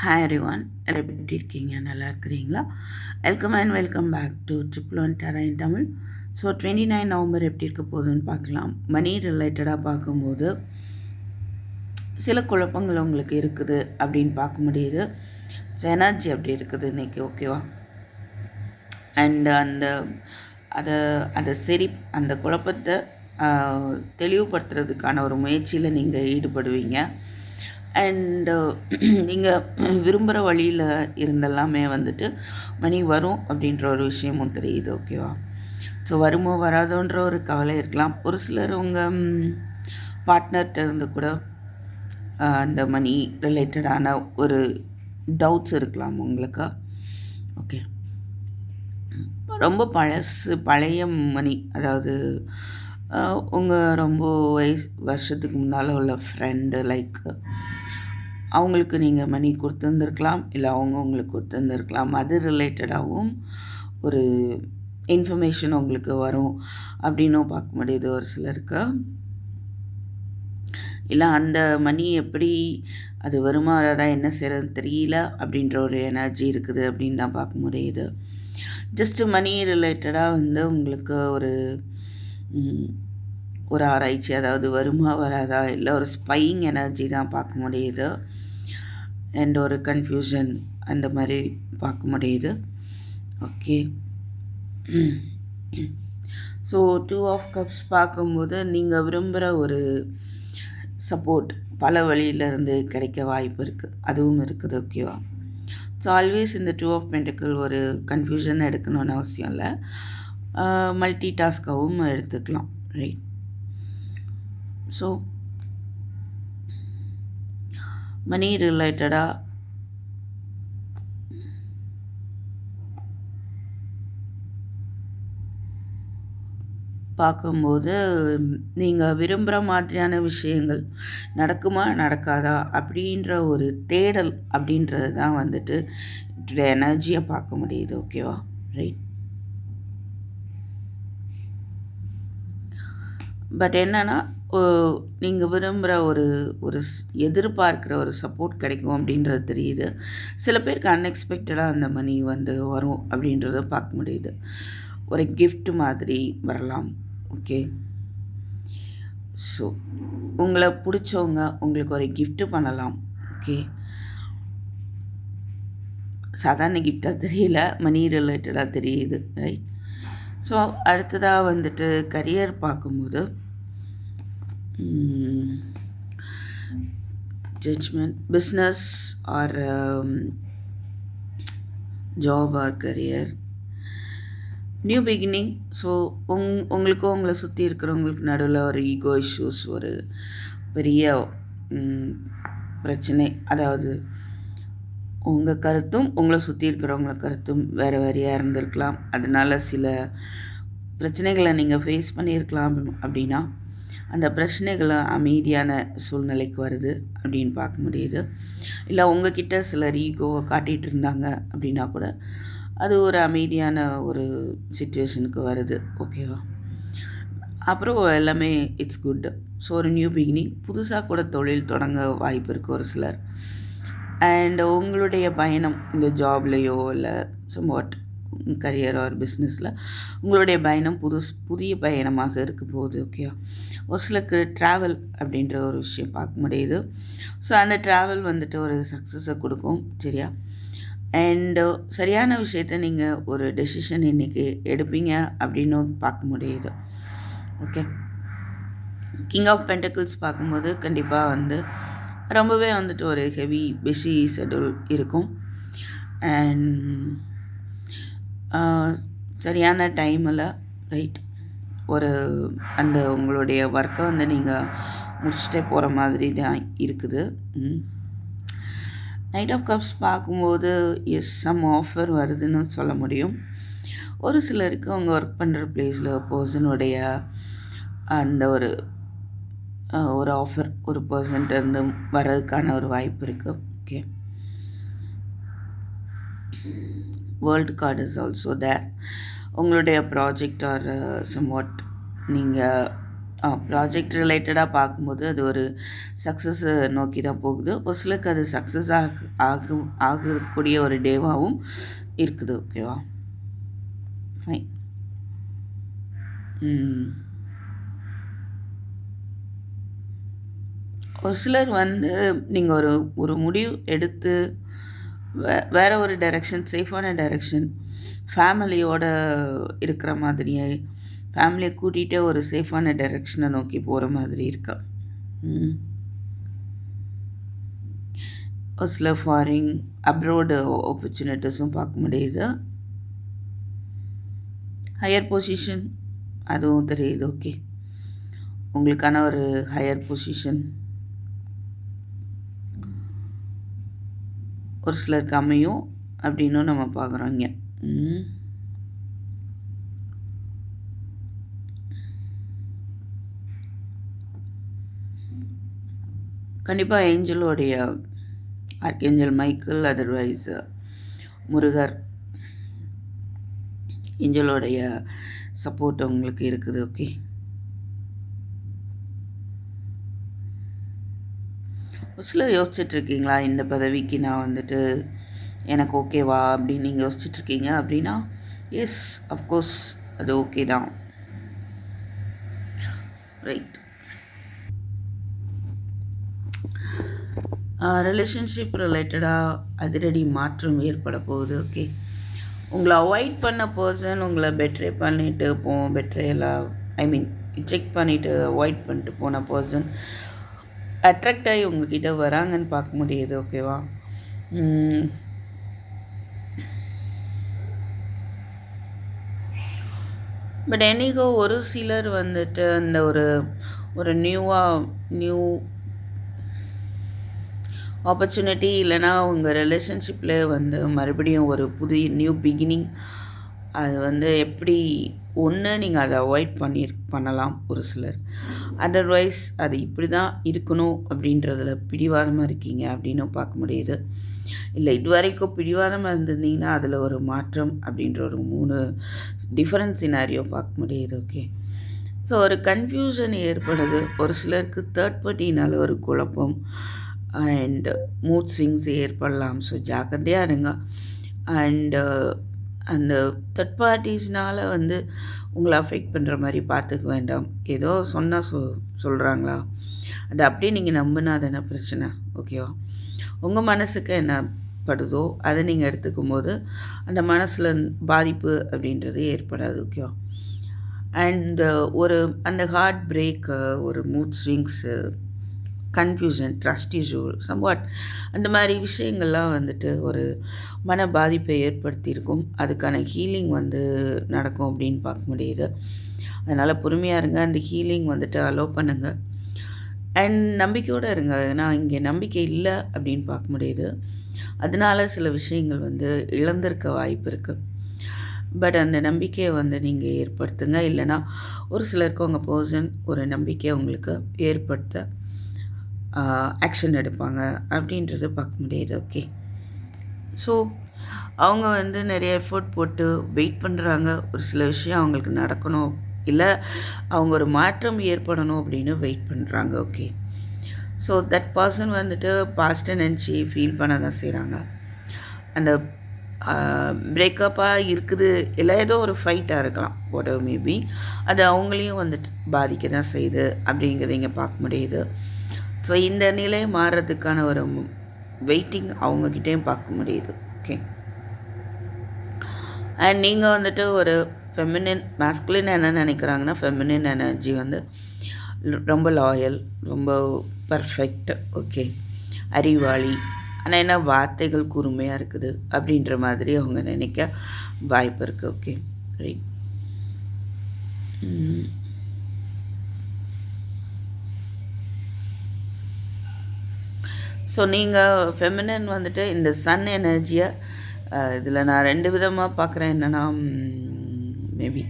Hi everyone, எல்லாம் எப்படி இருக்கீங்க? நல்லா இருக்கிறீங்களா? Welcome and welcome back to triple one டெரா இன் தமிழ். ஸோ 29 நவம்பர் எப்படி இருக்க போகுதுன்னு பார்க்கலாம். மணி ரிலேட்டடாக பார்க்கும்போது சில குழப்பங்கள் உங்களுக்கு இருக்குது அப்படின்னு பார்க்க முடியுது. எனர்ஜி அப்படி இருக்குது இன்றைக்கி, ஓகேவா? அண்ட் அதை அதை சரி அந்த குழப்பத்தை தெளிவுபடுத்துறதுக்கான ஒரு முயற்சியில் நீங்கள் ஈடுபடுவீங்க. அண்டு நீங்கள் விரும்புகிற வழியில் இருந்தெல்லாமே வந்துட்டு மணி வரும் அப்படின்ற ஒரு விஷயமும் தெரியுது, ஓகேவா? ஸோ வருமோ வராதோன்ற ஒரு கவலை இருக்கலாம். ஒரு சிலர் உங்கள் பார்ட்னர்கிட்ட இருந்து கூட அந்த மணி ரிலேட்டடான ஒரு டவுட்ஸ் இருக்கலாம் உங்களுக்கு. ஓகே, ரொம்ப பழைய மணி, அதாவது உங்கள் ரொம்ப வருஷத்துக்கு முன்னால் உள்ள ஃப்ரெண்டு, லைக் அவங்களுக்கு நீங்கள் மணி கொடுத்துருந்துருக்கலாம், இல்லை அவங்க உங்களுக்கு கொடுத்துருந்துருக்கலாம். அது ரிலேட்டடாகவும் ஒரு இன்ஃபர்மேஷன் உங்களுக்கு வரும் அப்படின்னும் பார்க்க முடியுது ஒரு சிலருக்கு. இல்லை அந்த மணி எப்படி அது வருமா வராதா என்ன செய்கிறதுன்னு தெரியல அப்படின்ற ஒரு எனர்ஜி இருக்குது அப்படின்னு தான் பார்க்க முடியுது. ஜஸ்ட்டு மணி ரிலேட்டடாக உங்களுக்கு ஒரு ஆராய்ச்சி, அதாவது வருமா வராதா, இல்லை ஒரு ஸ்பையிங் எனர்ஜி தான் பார்க்க முடியுது. அண்ட் ஒரு கன்ஃபியூஷன் அந்த மாதிரி பார்க்க முடியுது. ஓகே, ஸோ 2 ஆஃப் கப்ஸ் பார்க்கும்போது நீங்கள் விரும்புகிற ஒரு சப்போர்ட் பல வழியிலேருந்து கிடைக்க வாய்ப்பு இருக்குது, அதுவும் இருக்குது, ஓகேவா? ஸோ ஆல்வேஸ் இந்த 2 ஆஃப் பென்டக்கிள் ஒரு கன்ஃபியூஷன் எடுக்கணும்னு அவசியம் இல்லை, மல்டி டாஸ்காகவும் எடுத்துக்கலாம், ரைட்? ஸோ மணி ரிலேட்டடாக பார்க்கும்போது நீங்கள் விரும்புகிற மாதிரியான விஷயங்கள் நடக்குமா நடக்காதா அப்படின்ற ஒரு தேடல் அப்படின்றது தான் வந்துட்டு எனர்ஜியை பார்க்க முடியுது, ஓகேவா? ரைட். பட் என்னென்னா, நீங்கள் விரும்புகிற ஒரு எதிர்பார்க்குற ஒரு சப்போர்ட் கிடைக்கும் அப்படின்றது தெரியுது. சில பேருக்கு அன்எக்ஸ்பெக்டடாக அந்த மணி வரும் அப்படின்றத பார்க்க முடியுது. ஒரு கிஃப்ட் மாதிரி வரலாம், ஓகே? ஸோ உங்களை பிடிச்சவங்க உங்களுக்கு ஒரு கிஃப்ட் பண்ணலாம், ஓகே? சாதாரண கிஃப்டாக தெரியல, மணி ரிலேட்டடாக தெரியுது, ரைட்? ஸோ அடுத்ததாக வந்துட்டு கரியர் பார்க்கும்போது judgement, business or job or career, new beginning. So உங்களுக்கும் உங்களை சுற்றி இருக்கிறவங்களுக்கு நடுவில் ஒரு ஈகோ இஷ்யூஸ், ஒரு பெரிய பிரச்சனை, அதாவது உங்கள் கருத்தும் உங்களை சுற்றி இருக்கிறவங்கள கருத்தும் வேறு வேறையாக இருந்திருக்கலாம். அதனால் சில பிரச்சனைகளை நீங்கள் ஃபேஸ் பண்ணியிருக்கலாம். அப்படின்னா அந்த பிரச்சனைகளை அமைதியான சூழ்நிலைக்கு வருது அப்படின்னு பார்க்க முடியுது. இல்லை உங்ககிட்ட சிலர் ஈகோவை காட்டிகிட்டு இருந்தாங்க அப்படின்னா கூட அது ஒரு அமைதியான ஒரு சிச்சுவேஷனுக்கு வருது, ஓகேவா? அப்புறம் எல்லாமே இட்ஸ் குட். ஸோ ஒரு நியூ பிகினிங், புதுசாக கூட தொழில் தொடங்க வாய்ப்பு இருக்குது ஒரு சிலர். அண்ட் உங்களுடைய பயணம் இந்த ஜாப்லேயோ இல்லை சம்வாட் கரியர் ஆர் பிஸ்னஸில் உங்களுடைய பயணம் புதிய பயணமாக இருக்க போகுது, ஓகேவா? ஒரு சிலருக்கு ட்ராவல் அப்படின்ற ஒரு விஷயம் பார்க்க முடியுது. ஸோ அந்த ட்ராவல் வந்துட்டு ஒரு சக்ஸஸை கொடுக்கும், சரியா? அண்டு சரியான விஷயத்த நீங்கள் ஒரு டெசிஷன் இன்றைக்கி எடுப்பீங்க அப்படின்னு பார்க்க முடியுது, ஓகே? கிங் ஆஃப் பென்டக்கிள்ஸ் பார்க்கும்போது கண்டிப்பாக ரொம்பவே வந்துட்டு ஒரு ஹெவி பிஸி ஷெட்யூல் இருக்கும். அண்ட் சரியான டைமில், ரைட், ஒரு அந்த உங்களுடைய ஒர்க்கை நீங்கள் முடிச்சுட்டே போகிற மாதிரி தான் இருக்குது. நைட் ஆஃப் கப்ஸ் பார்க்கும்போது சம் ஆஃபர் வருதுன்னு சொல்ல முடியும். ஒரு சிலருக்கு அவங்க ஒர்க் பண்ணுற பிளேஸில் பர்சனுடைய அந்த ஒரு ஆஃபர் ஒரு பர்சன்ட்டேருந்து வர்றதுக்கான ஒரு வாய்ப்பு இருக்குது, okay? World card is also there. உங்களுடைய ப்ராஜெக்ட் ஆர் சம்வாட் நீங்கள் ப்ராஜெக்ட் ரிலேட்டடாக பார்க்கும்போது அது ஒரு சக்ஸஸை நோக்கி தான் போகுது. ஒரு சிலருக்கு அது சக்ஸஸ் ஆகக்கூடிய ஒரு டேவாகவும் இருக்குது. ஓகேவா? ஃபைன். ஒரு சிலர் வந்து நீங்கள் ஒரு முடிவு எடுத்து வேறு ஒரு டைரெக்ஷன், சேஃபான டைரெக்ஷன், ஃபேமிலியோட இருக்கிற மாதிரியே ஃபேமிலியை கூட்டிகிட்டே ஒரு சேஃபான டைரெக்ஷனை நோக்கி போகிற மாதிரி இருக்கா. ஒரு சில ஃபாரின் அப்ரோடு ஆப்பர்ச்சுனிட்டிஸும் பார்க்க முடியுது. ஹையர் பொசிஷன் அதுவும் தெரியுது. ஓகே, உங்களுக்கான ஒரு ஹையர் பொசிஷன் ஒரு சிலருக்கு அமையும் அப்படின்னும் நம்ம பார்க்குறோம் இங்கே. கண்டிப்பாக ஏஞ்சலோடைய ஆர்கேஞ்சல் மைக்கேல், அதர்வைஸ் முருகர், ஏஞ்சலோடைய சப்போர்ட் உங்களுக்கு இருக்குது. ஓகே, ஒரு சிலர் யோசிச்சுட்ருக்கீங்களா இந்த பதவிக்கு நான் வந்துட்டு எனக்கு ஓகேவா அப்படின்னு நீங்கள் யோசிச்சுட்ருக்கீங்க அப்படின்னா, எஸ், அஃப்கோர்ஸ் அது ஓகே தான். ரைட். ரிலேஷன்ஷிப் ரிலேட்டடாக அதிரடி மாற்றம் ஏற்பட போகுது. ஓகே, உங்களை அவாய்ட் பண்ண பர்சன் உங்களை பெட்ரே பண்ணிவிட்டு ரிஜெக்ட் பண்ணிவிட்டு அவாய்ட் பண்ணிட்டு போன பர்சன் அட்ராக்ட் ஆகி உங்ககிட்ட வராங்கன்னு பார்க்க முடியுது. ஓகேவா? பட் என்னைக்கோ ஒரு சிலர் வந்துட்டு அந்த ஒரு நியூ ஆப்பர்ச்சுனிட்டி இல்லைனா உங்கள் ரிலேஷன்ஷிப்பில் வந்து மறுபடியும் ஒரு நியூ பிகினிங், அது வந்து எப்படி நீங்கள் அதை அவாய்ட் பண்ணலாம் ஒரு சிலர். அதர்வைஸ் அது இப்படி தான் இருக்கணும் அப்படின்றதில் பிடிவாதமாக இருக்கீங்க அப்படின்னு பார்க்க முடியுது. இல்லை, இது வரைக்கும் பிடிவாதமாக இருந்திருந்தீங்கன்னா அதில் ஒரு மாற்றம் அப்படின்ற ஒரு 3 டிஃப்ரெண்ட் சினாரியோ பார்க்க முடியுது. ஓகே, ஸோ ஒரு கன்ஃபியூஷன் ஏற்படுது. ஒரு சிலருக்கு தேர்ட் பார்ட்டினால் ஒரு குழப்பம் அண்ட் மூட் ஸ்விங்ஸ் ஏற்படலாம். ஸோ ஜாக்கிரதையாக இருங்க. அண்டு அந்த தேர்ட் பார்ட்டிஸ்னால் வந்து உங்களை அஃபெக்ட் பண்ணுற மாதிரி பார்த்துக்க வேண்டாம். ஏதோ சொன்னால் சொல்கிறாங்களா, அது அப்படியே நீங்கள் நம்பினா அது என்ன பிரச்சனை? ஓகேவா? உங்கள் மனசுக்கு என்ன படுதோ அதை நீங்கள் எடுத்துக்கும் போது அந்த மனசில் பாதிப்பு அப்படின்றது ஏற்படாது. ஓகேவா? அண்டு அந்த ஹார்ட் பிரேக்கு, ஒரு mood swings, confusion, trust issue, somewhat அந்த மாதிரி விஷயங்கள்லாம் வந்துட்டு ஒரு மன பாதிப்பை ஏற்படுத்தியிருக்கும். அதுக்கான ஹீலிங் வந்து நடக்கும் அப்படின்னு பார்க்க முடியுது. அதனால் பொறுமையாக இருங்க. அந்த ஹீலிங் வந்துட்டு அலோவ் பண்ணுங்கள். அண்ட் நம்பிக்கையோடு இருங்க. ஏன்னா இங்கே நம்பிக்கை இல்லை அப்படின்னு பார்க்க முடியுது. அதனால சில விஷயங்கள் வந்து இழந்திருக்க வாய்ப்பு இருக்குது. பட் அந்த நம்பிக்கையை வந்து நீங்கள் ஏற்படுத்துங்க. இல்லைனா ஒரு சிலருக்கு உங்கள் பர்சன் ஒரு நம்பிக்கையை உங்களுக்கு ஏற்படுத்த ஆக்ஷன் எடுப்பாங்க அப்படின்றது பார்க்க முடியுது. ஓகே, ஸோ அவங்க வந்து நிறைய எஃபோர்ட் போட்டு வெயிட் பண்ணுறாங்க. ஒரு சில விஷயம் அவங்களுக்கு நடக்கணும், இல்லை அவங்க ஒரு மாற்றம் ஏற்படணும் அப்படின்னு வெயிட் பண்ணுறாங்க. ஓகே, ஸோ தட் பர்சன் வந்துட்டு பாஸ்ட்டை நினச்சி ஃபீல் பண்ண தான் செய்கிறாங்க. அந்த பிரேக்கப்பாக இருக்குது, இல்லை ஏதோ ஒரு ஃபைட்டாக இருக்கலாம், வாட் எவர் மேபி, அது அவங்களையும் வந்துட்டு பாதிக்க தான் செய்யுது அப்படிங்கிறத இங்கே பார்க்க முடியுது. ஸோ இந்த நிலை மாறுறதுக்கான ஒரு வெயிட்டிங் அவங்கக்கிட்டேயும் பார்க்க முடியுது. ஓகே, அண்ட் நீங்கள் வந்துட்டு ஒரு மேஸ்குலின் என்ன நினைக்கிறாங்கன்னா, ஃபெமினின் எனர்ஜி வந்து ரொம்ப லாயல், ரொம்ப பர்ஃபெக்ட், ஓகே, அறிவாளி, ஆனால் என்ன வார்த்தைகள் கூர்மையாக இருக்குது அப்படின்ற மாதிரி அவங்க நினைக்க வாய்ப்பு இருக்குது. Okay, right. ஸோ நீங்கள் ஃபெமினின் வந்துட்டு இந்த சன் எனர்ஜியை இதில் நான் 2 விதமாக பார்க்குறேன். என்னென்னா, மேபி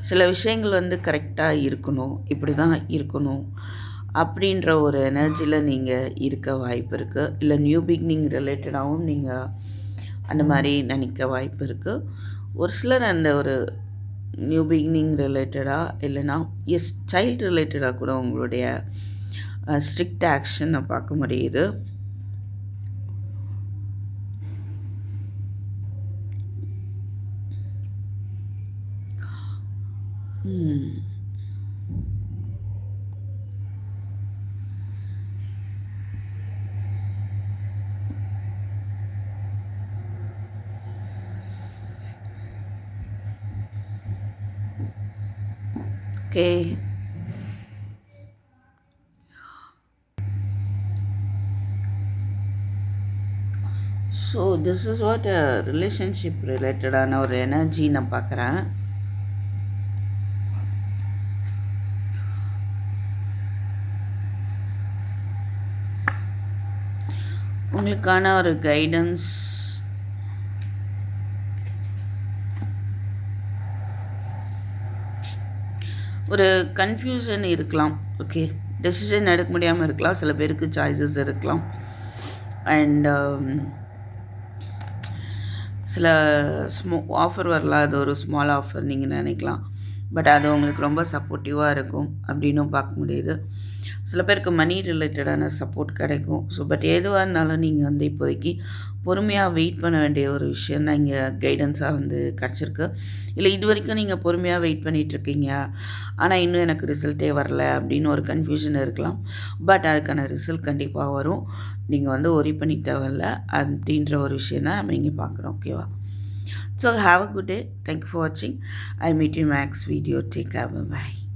சில விஷயங்கள் வந்து கரெக்டாக இருக்கணும், இப்படி தான் இருக்கணும் அப்படின்ற ஒரு எனர்ஜியில் நீங்கள் இருக்க வாய்ப்பு இருக்குது. இல்லை நியூ பிகினிங் ரிலேட்டடாகவும் நீங்கள் அந்த மாதிரி நினைக்க வாய்ப்பு இருக்குது. ஒரு சிலர் அந்த ஒரு நியூ பிகினிங் ரிலேட்டடாக இல்லைனா எஸ் சைல்டு ரிலேட்டடாக கூட உங்களுடைய ஸ்ட்ரிக்ட் ஆக்ஷனை பார்க்க முடியுது. Okay, so this is what relationship ரிலேட்டடான ஒரு எனர்ஜி நான் பார்க்குறேன். உங்களுக்கான ஒரு கைடன்ஸ், ஒரு கன்ஃபியூஷன் இருக்கலாம். ஓகே, டெசிஷன் எடுக்க முடியாமல் இருக்கலாம். சில பேருக்கு சாய்ஸஸ் இருக்கலாம். அண்ட் சில ஆஃபர் வரலாம். அது ஒரு ஸ்மால் ஆஃபர் நீங்கள் நினைக்கலாம். பட் அது உங்களுக்கு ரொம்ப சப்போர்ட்டிவாக இருக்கும் அப்படின்னும் பார்க்க முடியுது. சில பேருக்கு மணி ரிலேட்டடான சப்போர்ட் கிடைக்கும். ஸோ பட் எதுவாக இருந்தாலும் நீங்கள் வந்து இப்போதைக்கு பொறுமையாக வெயிட் பண்ண வேண்டிய ஒரு விஷயம் தான் இங்கே கைடன்ஸாக வந்து கிடச்சிருக்கு. இல்லை இது வரைக்கும் நீங்கள் பொறுமையாக வெயிட் பண்ணிகிட்ருக்கீங்க, ஆனால் இன்னும் எனக்கு ரிசல்ட்டே வரல அப்படின்னு ஒரு கன்ஃபியூஷன் இருக்கலாம். பட் அதுக்கான ரிசல்ட் கண்டிப்பாக வரும். நீங்கள் வந்து ஒரி பண்ணிக்க தேவையில்ல அப்படின்ற ஒரு விஷயம் தான் நம்ம இங்கே பார்க்குறோம். ஓகேவா? So have a good day. Thank you for watching. I'll meet you in my next video. Take care. Bye bye.